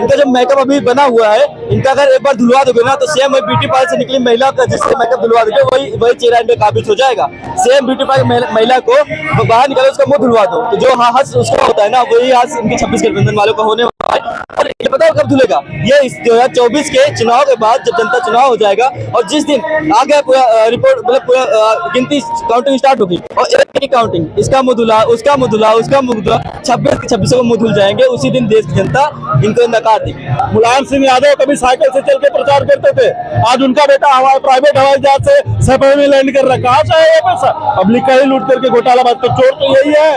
इनका जो मेकअप अभी बना हुआ है, इनका अगर एक बार धुलवा दोगे ना तो सेम वही ब्यूटी पार्लर से निकली महिला का जिससे मेकअप धुलवा दोगे वही चेहरा इनका काबिज हो जाएगा। सेम ब्यूटी पार्लर महिला को बाहर निकालो, उसका मुंह धुलवा दो तो जो हाथ उसका होता है ना वही हाथ इनके 26 गठबंधन वालों का होने वाला है। और ये पता है कब धुलेगा? ये 2024 के चुनाव के बाद जब जनता चुनाव हो जाएगा और जिस दिन आ गया पूरा रिपोर्ट मतलब पूरा गिनती काउंटिंग स्टार्ट होगी और एक काउंटिंग इसका मुंह धुला उसका मुंह धुला उसका मुंह धुला 26 को मुंह धुल जाएंगे। उसी दिन देश की जनता इनको नकार देगी। मुलायम सिंह यादव कभी साइकिल से चल के प्रचार करते थे, आज उनका बेटा प्राइवेट हवाई जहाज से सफर में लैंड कर रहा है। कहाँ से है ये पैसा? पब्लिक का ही लूट करके घोटाला बात, तो चोर तो यही है।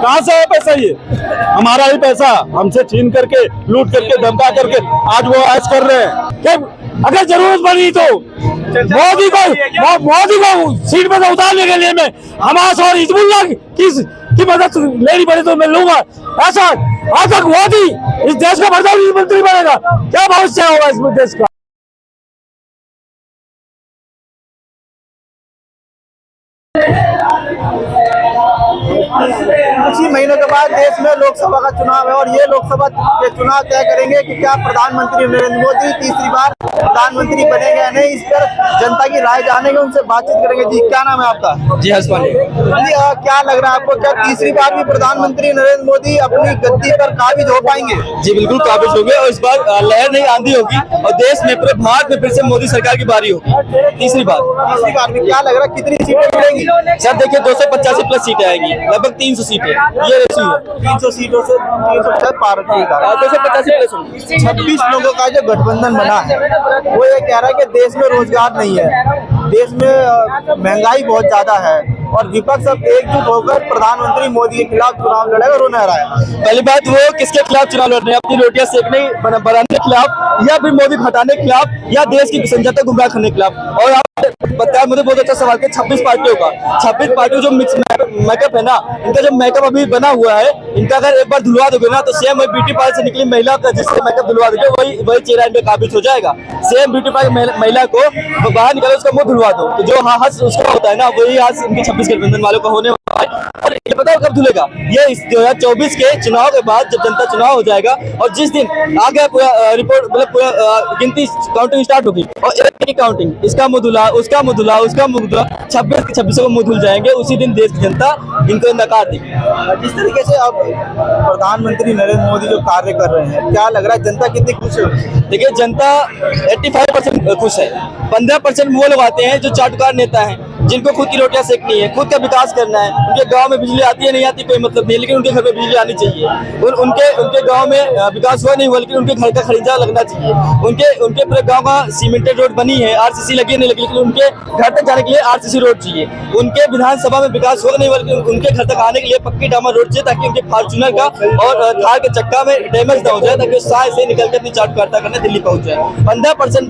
कहाँ से है पैसा? ये हमारा ही पैसा हमसे छीन करके लूट करके धमका करके आज वो ऐश कर रहे हैं। अगर जरूरत पड़ी तो मोदी को सीट पर उतारने के लिए मैं हमास और हिजबुल्लाह की मदद लेनी पड़ी तो मैं लूंगा। ऐसा आज तक मोदी इस देश का प्रधानमंत्री बनेगा, क्या भविष्य होगा इस देश का? कुछ ही महीनों के बाद देश में लोकसभा का चुनाव है और ये लोकसभा के चुनाव तय करेंगे कि क्या प्रधानमंत्री नरेंद्र मोदी तीसरी बार प्रधानमंत्री बनेंगे या नहीं। इस पर जनता की राय जानेंगे, उनसे बातचीत करेंगे। जी क्या नाम है आपका? जी हसपानी। क्या लग रहा है आपको, क्या तीसरी बार भी प्रधानमंत्री नरेंद्र मोदी अपनी गद्दी पर काबिज हो पाएंगे? जी बिल्कुल काबिज होंगे और इस बार लहर नहीं आंधी होगी और देश में पूरे भारत में फिर से मोदी सरकार की बारी होगी तीसरी बार में। क्या लग रहा है कितनी सीटें मिलेंगी? सर देखिए 285 प्लस सीटें आएंगी, लगभग 300 सीटें ये रेशियो है। 300 सीटों से 350 पार 285 प्लस होंगी। 26 लोगों का जो गठबंधन बना है वो ये कह रहा है कि देश में रोजगार नहीं है, देश में महंगाई बहुत ज्यादा है और विपक्ष अब एकजुट होकर प्रधानमंत्री मोदी के खिलाफ चुनाव लड़ेगा। रो नहीं रहा है। पहली बात वो किसके खिलाफ चुनाव लड़ रहे हैं? अपनी रोटियां सेकने बनाने के खिलाफ या फिर मोदी को हटाने के खिलाफ या देश की जनता को गुमराह करने के खिलाफ। और बताया मुझे बहुत अच्छा सवाल कि 26 पार्टियों का 26 पार्टियों जो मिक्स मेकअप है ना, इनका जो मेकअप अभी बना हुआ है, इनका अगर एक बार धुलवा दोगे ना तो सेम वही ब्यूटी पार्लर से निकली महिला का जिससे मेकअप धुलवा दोगे वही चेहरा इनका काबिज हो जाएगा। सेम ब्यूटी पार्लर महिला को बाहर निकालो, उसका मुंह धुलवा दो तो जो हाथ उसका होता है ना वही हाथ इनके 26 गठबंधन वालों का होने वाला है। और ये पता है कब धुलेगा? ये 2024 के चुनाव के बाद जब जनता चुनाव हो जाएगा और जिस दिन आ गया पूरा रिपोर्ट मतलब पूरा गिनती काउंटिंग स्टार्ट होगी और एक काउंटिंग इसका मुंह धुला उसका मुंह धुला उसका मुंह धुला 26 को मुंह धुल जाएंगे। उसी दिन देश की जनता इनको नकार देगी। जिस तरीके से अब प्रधानमंत्री नरेंद्र मोदी जो कार्य कर रहे हैं, क्या लग रहा है जनता कितनी खुश है? देखिए जनता 85% खुश है। 15% वो लोग आते हैं जो चाटुकार नेता हैं जिनको खुद की रोटियां सेकनी है, खुद का विकास करना है। उनके गांव में बिजली आती है नहीं आती कोई मतलब नहीं, लेकिन उनके घर में बिजली आनी चाहिए। उनके गांव में विकास हुआ नहीं हुआ लेकिन उनके घर का खरीदा लगना चाहिए। उनके पूरे गांव का सीमेंटेड रोड बनी है, आरसीसी लगी नहीं लगी, लेकिन उनके घर तक जाने के लिए आरसीसी रोड चाहिए। उनके विधानसभा में विकास हुआ नहीं हुआ लेकिन उनके घर तक आने के लिए पक्की डामर रोड चाहिए ताकि उनके फॉर्च्यूनर का और थार के चक्का में डैमेज ना हो जाए, ताकि से निकल कर अपनी चाटुकारिता करने दिल्ली पहुंच जाए। 15%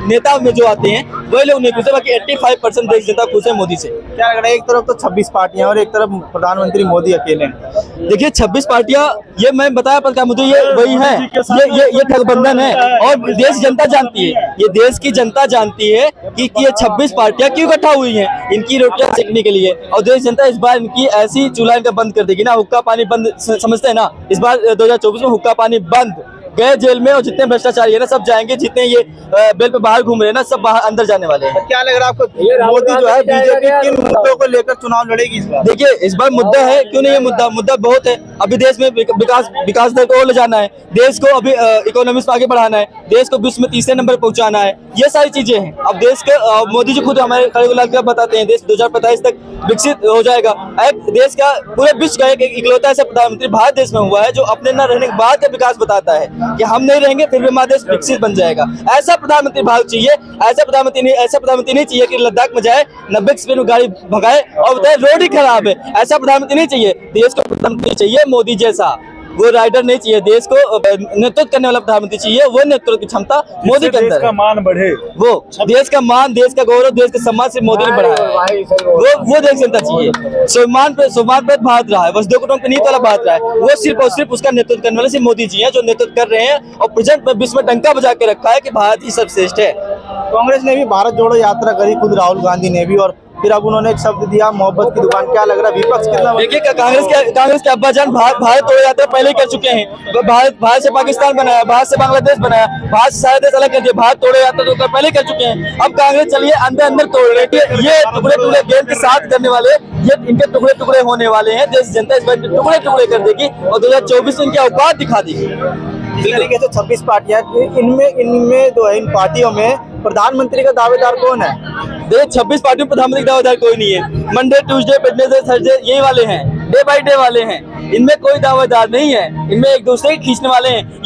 नेता में जो आते हैं वही लोग नहीं खुश है, बाकी 85% देश जनता खुश है मोदी से। क्या लग रहा है? एक तरफ तो 26 पार्टियां और एक तरफ प्रधानमंत्री मोदी अकेले हैं। देखिए 26 पार्टियां ये मैं बताया पर क्या मुझे ये वही है, ये गठबंधन है और देश जनता जानती है, ये देश की जनता जानती है कि ये 26 पार्टियां क्यों इकट्ठा हुई हैं इनकी रोटियां सेकने के लिए। और देश जनता इस बार इनकी ऐसी चूल्हा इनका बंद कर देगी ना, हुक्का पानी बंद समझते हैं ना, इस बार 2024 में हुक्का पानी बंद। गए जेल में और जितने भ्रष्टाचारी है ना सब जाएंगे, जितने ये बेल पे बाहर घूम रहे हैं ना सब बाहर अंदर जाने वाले हैं। क्या लग रहा है आपको मोदी जो है बीजेपी किन मुद्दों को लेकर चुनाव लड़ेगी इस बार? देखिए इस बार मुद्दा है, क्यों नहीं, ये मुद्दा बहुत है। अभी देश में विकास दर को और ले जाना है, देश को अभी इकोनॉमिक्स में आगे बढ़ाना है, देश को विश्व में तीसरे नंबर पर पहुंचाना है, ये सारी चीजें हैं। अब देश के मोदी जी खुद हमारे खड़े गुलाब बताते हैं देश 2045 तक विकसित हो जाएगा। एक देश का पूरे विश्व का एक इकलौता ऐसा प्रधानमंत्री भारत देश में हुआ है जो अपने न रहने के बाद का विकास बताता है कि हम नहीं रहेंगे फिर भी हमारा देश विकसित बन जाएगा। ऐसा प्रधानमंत्री भारत चाहिए, ऐसा प्रधानमंत्री नहीं चाहिए कि लद्दाख में जाए 90 की स्पीड में गाड़ी भगाए और बताए रोड ही खराब है। ऐसा प्रधानमंत्री नहीं चाहिए। देश को प्रधानमंत्री चाहिए मोदी जैसा, वो राइडर नहीं चाहिए। देश को नेतृत्व करने वाला प्रधानमंत्री चाहिए, वो नेतृत्व की क्षमता मोदी के अंदर है। देश का मान बढ़े, वो देश का मान, देश का गौरव, देश का सम्मान सिर्फ मोदी ने बढ़ाया है। वो देश जनता चाहिए। सम्मान पे भारत रहा है, वसुधैव कुटुंबकम नीति वाला भारत रहा है, वो सिर्फ और सिर्फ उसका नेतृत्व करने वाले सिर्फ मोदी जी हैं जो नेतृत्व कर रहे हैं और प्रेजेंट में विश्व में डंका बजा के रखा है कि भारत ही सर्वश्रेष्ठ है। कांग्रेस ने भी भारत जोड़ो यात्रा करी, खुद राहुल गांधी ने भी, और फिर अब उन्होंने एक शब्द दिया मोहब्बत की दुकान। क्या लग रहा है विपक्ष कितना देखिए कांग्रेस के अब्बाजान भारत तोड़े जाते हैं पहले ही कर चुके हैं। भारत से पाकिस्तान बनाया, भारत से बांग्लादेश बनाया, भारत से सारे देश अलग कर दिए, भारत तोड़े जाते तो पहले ही कर चुके हैं। अब कांग्रेस चलिए अंदर तोड़ रही है। ये टुकड़े गेंद के साथ करने वाले, ये इनके टुकड़े होने वाले हैं। देश जनता इस बार टुकड़े कर देगी और 2024 में इनकी औकात दिखा देगी। इस तरीके से 26 पार्टियां, इनमें तो इन पार्टियों में प्रधानमंत्री का दावेदार कौन है? देखिए 26 पार्टियों में प्रधानमंत्री का दावेदार कोई नहीं है। मंडे, ट्यूसडे, वेडनेसडे, थर्सडे यही वाले हैं, डे बाय डे वाले हैं। इनमें कोई दावेदार नहीं है, इनमें एक दूसरे की खींचने वाले हैं।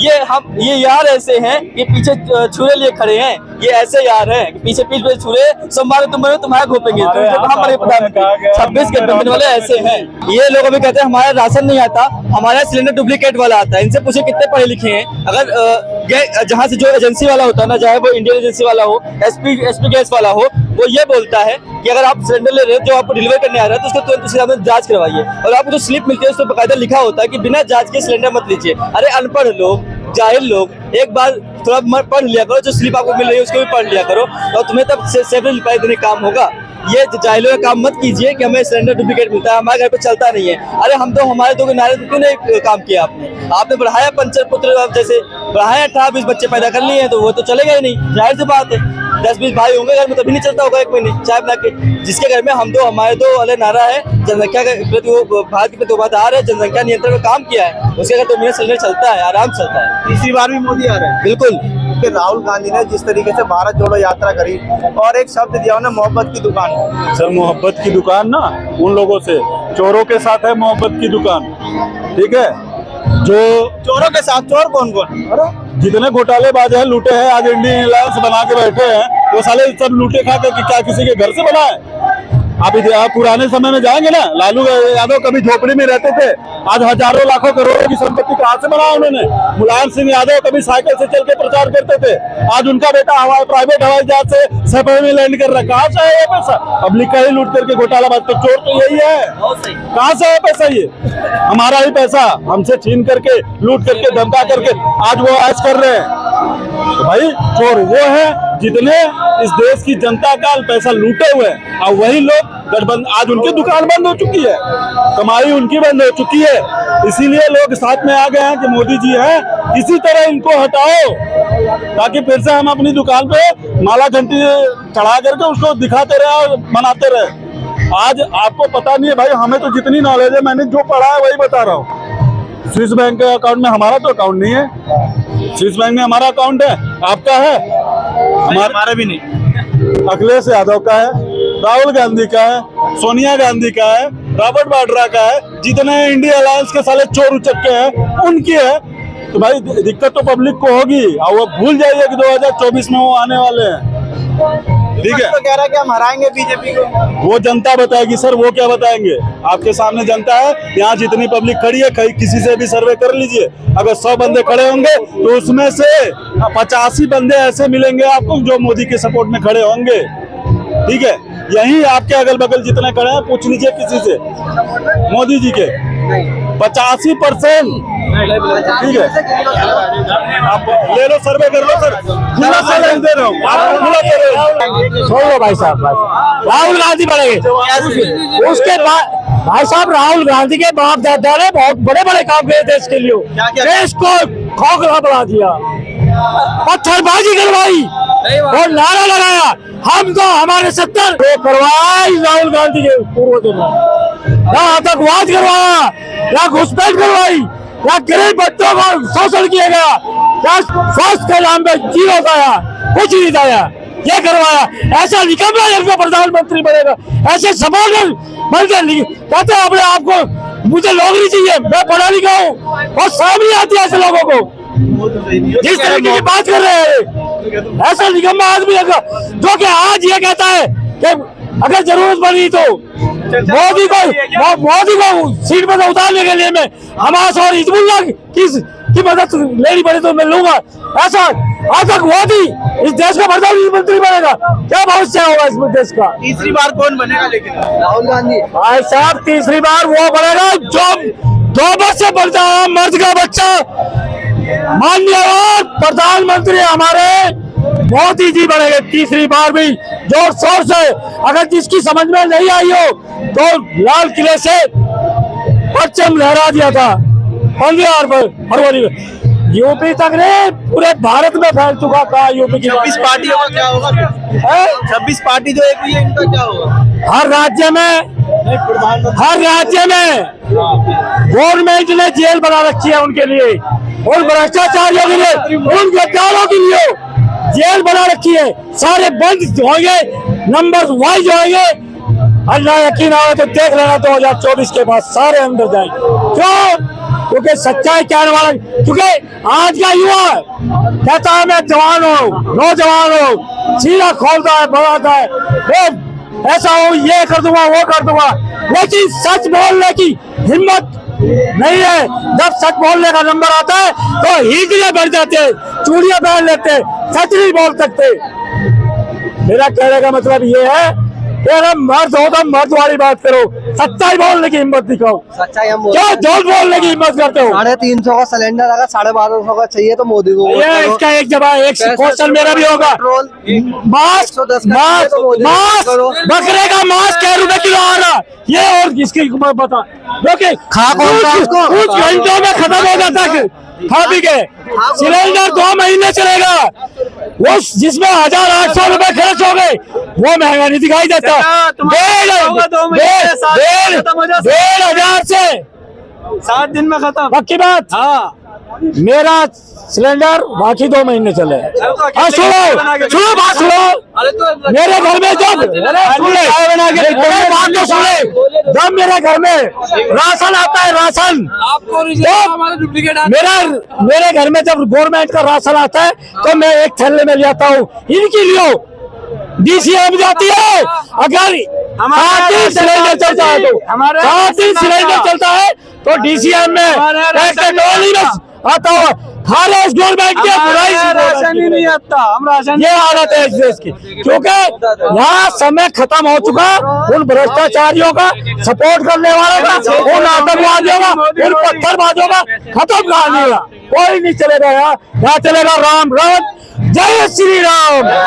ये यार ऐसे हैं कि पीछे छुरे लिए खड़े हैं। ये ऐसे यार हैं कि पीछे छुरे सोमवार तुम्हारे घोपेंगे। हमारे प्रधानमंत्री 26 गठबंधन वाले ऐसे हैं। ये लोग अभी कहते हैं हमारा राशन नहीं आता, हमारा सिलेंडर डुप्लीकेट वाला आता है। इनसे पूछे कितने पढ़े लिखे हैं। अगर जहाँ से जो एजेंसी वाला होता है ना, चाहे वो इंडियन एजेंसी वाला हो, एसपी गैस वाला हो, वो ये बोलता है कि अगर आप सिलेंडर ले रहे हो, जो आपको डिलीवर करने आ रहा है, तो उसको तुरंत उसी जांच करवाइए। और आपको जो स्लिप मिलती है उसमें बकायदा लिखा होता है कि बिना जांच के सिलेंडर मत लीजिए। अरे अनपढ़ लोग, जाहिल लोग, एक बार थोड़ा पढ़ लिया करो, जो स्लिप आपको मिल रही है उसको भी पढ़ लिया करो और तुम्हें तब सेवरल रुपए देने काम होगा। ये जाहिलों का काम मत कीजिए कि हमें सिलेंडर डुप्लीकेट मिलता है, हमारे घर पे चलता नहीं है। अरे हम तो हमारे दो नारे क्यों नहीं काम किया आपने बढ़ाया पंचर पुत्र, जैसे बढ़ाया 18-20 बच्चे पैदा कर लिए हैं तो वो तो चलेगा ही नहीं। जाहिर सी बात है 10-20 भाई होंगे घर में तभी नहीं चलता होगा एक महीने चाय बना के। जिसके घर में हम दो हमारे दो वाले नारा है, जनसंख्या के प्रति वो भारत के प्रति वफादार है, जनसंख्या नियंत्रण में काम किया है, उसके घर तो महीने सिलेंडर चलता है, आराम चलता है। तीसरी बार भी मोदी आ रहे हैं। बिल्कुल। राहुल गांधी ने जिस तरीके से भारत जोड़ो यात्रा करी और एक शब्द दिया उन्हें मोहब्बत की दुकान। सर मोहब्बत की दुकान ना उन लोगों से, चोरों के साथ है मोहब्बत की दुकान, ठीक है। जो चोरों के साथ चोर कौन कौन? जितने घोटालेबाज हैं, लूटे हैं, आज इंडियन एयरलाइंस बना के बैठे हैं, वो साले सब लूटे खा के क्या किसी के घर से बना है? आप पुराने समय में जाएंगे ना, लालू यादव कभी झोपड़ी में रहते थे, आज हजारों लाखों करोड़ों की संपत्ति कहाँ से बनाया उन्होंने। मुलायम सिंह यादव कभी साइकिल से चल के प्रचार करते थे, आज उनका बेटा प्राइवेट हवाई जहाज से सफर में लैंड कर रहा है। कहाँ से है ये पैसा? पब्लिक का ही लूट करके घोटालाबाज, तो चोर तो यही है। कहाँ से है पैसा? ये हमारा ही पैसा हमसे छीन करके, लूट करके, धमका करके आज वो ऐश कर रहे हैं। तो भाई चोर वो है जितने इस देश की जनता का पैसा लूटे हुए हैं, और वही लोग गठबंधन, आज उनकी दुकान बंद हो चुकी है, कमाई उनकी बंद हो चुकी है। इसीलिए लोग साथ में आ गए हैं कि मोदी जी हैं, इसी तरह इनको हटाओ ताकि फिर से हम अपनी दुकान पे माला घंटी चढ़ा करके उसको दिखाते रहे और मनाते रहे। आज आपको पता नहीं है भाई, हमें तो जितनी नॉलेज है, मैंने जो पढ़ा है वही बता रहा हूँ। स्विस बैंक के अकाउंट में हमारा तो अकाउंट नहीं है, स्विस बैंक में हमारा अकाउंट है, आपका है? हमारा भी नहीं। अखिलेश यादव का है, राहुल गांधी का है, सोनिया गांधी का है, रॉबर्ट वाड्रा का है, जितने इंडिया अलायंस के साले चोर उचक्के हैं उनकी है। तो भाई दिक्कत तो पब्लिक को होगी, और वो भूल जाइए कि 2024 में वो आने वाले हैं, ठीक है। तो कह रहा है कि हम हराएंगे बीजेपी को, वो जनता बताएगी सर, वो क्या बताएंगे? आपके सामने जनता है, यहाँ जितनी पब्लिक खड़ी है, किसी से भी सर्वे कर लीजिए, अगर 100 बंदे खड़े होंगे तो उसमें से 85 बंदे ऐसे मिलेंगे आपको जो मोदी के सपोर्ट में खड़े होंगे, ठीक है। यही आपके अगल बगल जितने खड़े हैं, पूछ लीजिए किसी से, मोदी जी के 85%, ठीक है। आप ले लो, सर्वे कर लो सर, खुला चैलेंज दे रहा हूँ, आप खुला दे रहे हो। छोड़ लो भाई साहब, राहुल गांधी बढ़ेंगे उसके बाद। भाई साहब राहुल गांधी के बाप दादा ने बहुत बड़े बड़े काम किए देश के लिए, देश को खोखला बना दिया, पत्थरबाजी करवाई और नारा लगाया हम तो हमारे 70 करवाई राहुल गांधी के पूर्वजों ने, ना आतंकवाद करवाया, ना घुसपैठ करवाई, ना गरीब बच्चों को शोषण किया गया, ना स्वास्थ्य के नाम पे जीरो पाया, कुछ नहीं पाया, ये करवाया। ऐसा निकम्मा जिसको प्रधानमंत्री बनेगा, ऐसे सपोर्टर बनकर कहते हैं अपने आप को मुझे नौकरी चाहिए, मैं पढ़ा लिखा हूँ, और शर्म नहीं आती ऐसे लोगों को जिस तरीके की बात कर रहे हैं। ऐसा निकम्मा आदमी जो कि आज ये कहता है कि अगर जरूरत पड़ी तो मोदी को सीट पर उतारने के लिए मैं हमास और हिजबुल्लाह की मदद लेनी पड़ी तो मैं लूंगा। ऐसा आतंकवादी इस देश का प्रधानमंत्री बनेगा, क्या भविष्य होगा इस देश का? तीसरी बार कौन बनेगा? लेकिन राहुल गांधी। भाई साहब तीसरी बार वो बनेगा जो 2 बच्चे बढ़ता है, मर्द का बच्चा, माननीय प्रधानमंत्री हमारे मोदी जी बनेंगे तीसरी बार भी जोर शोर से। अगर जिसकी समझ में नहीं आई हो तो लाल किले से परचम लहरा दिया था 15 फरवरी में। यूपी तक नहीं पूरे भारत में फैल चुका था यूपी की। 26 पार्टियों का क्या होगा? 26 पार्टी जो एक हुई है, इनका क्या होगा? हर राज्य में गवर्नमेंट ने जेल बना रखी है उनके लिए, उन भ्रष्टाचारियों के लिए, उन गद्दारों के लिए जेल बना रखी है। सारे बंद होंगे, नंबर वाइज होंगे। अल्लाह यकीन आए तो देख लेना 2024 के बाद सारे अंदर जाएंगे। क्यों? क्योंकि सच्चाई कहने वाला, क्योंकि आज का युवा कहता है मैं जवान हूँ, नौजवान हूँ, सीधा खोलता है, बढ़ाता है, ऐसा हो ये कर दूंगा वो कर दूंगा, लेकिन सच बोलने की हिम्मत नहीं है। जब सच बोलने का नंबर आता है तो हींगले बढ़ जाते हैं, चूड़ियां पहन लेते हैं, सच नहीं बोल सकते। मेरा कहने का मतलब ये है कि अगर मर्द हो तो मर्द वाली बात करो, सच्चाई बोलने की हिम्मत दिखाओ। सच्चाई हम क्या झूठ बोलने की हिम्मत करते हो? 350 का सिलेंडर अगर 1250 का चाहिए तो मोदी को ये इसका एक जवाब, एक क्वेश्चन मेरा भी होगा। मास्क बकरे का मांस क्या रुपए किलो आ रहा, ये और किसकी बता, क्योंकि कुछ घंटों में खत्म हो जाता है खा पी के। सिलेंडर 2 महीने चलेगा, वो जिसमें 1800 रुपए खर्च हो गए वो महंगा नहीं दिखाई देता। 1,500 से 7 दिन में खत्म। पक्की बात। हाँ, मेरा सिलेंडर बाकी 2 महीने चले। सुनो बात सुनो, मेरे घर में जब जब मेरे घर में राशन आता है, राशन मेरे घर में जब गवर्नमेंट का राशन आता है तो मैं एक थैले में ले आता हूँ। इनके लिए DCM जाती है। अगर 7 दिन सिलेंडर चलता है तो 7 दिन सिलेंडर चलता है तो DCM में आता हुआ हर गवर्नमेंट की बुराई राशन ही नहीं आता, हम राशन ये हालत है इस देश की। क्योंकि यहाँ समय खत्म हो चुका उन भ्रष्टाचारियों का, सपोर्ट करने वालों का, उन आतंकवादियों का, उन पत्थरबाजों का खत्म कहानी है। कोई नहीं चलेगा यहाँ चलेगा राम राम, जय श्री राम।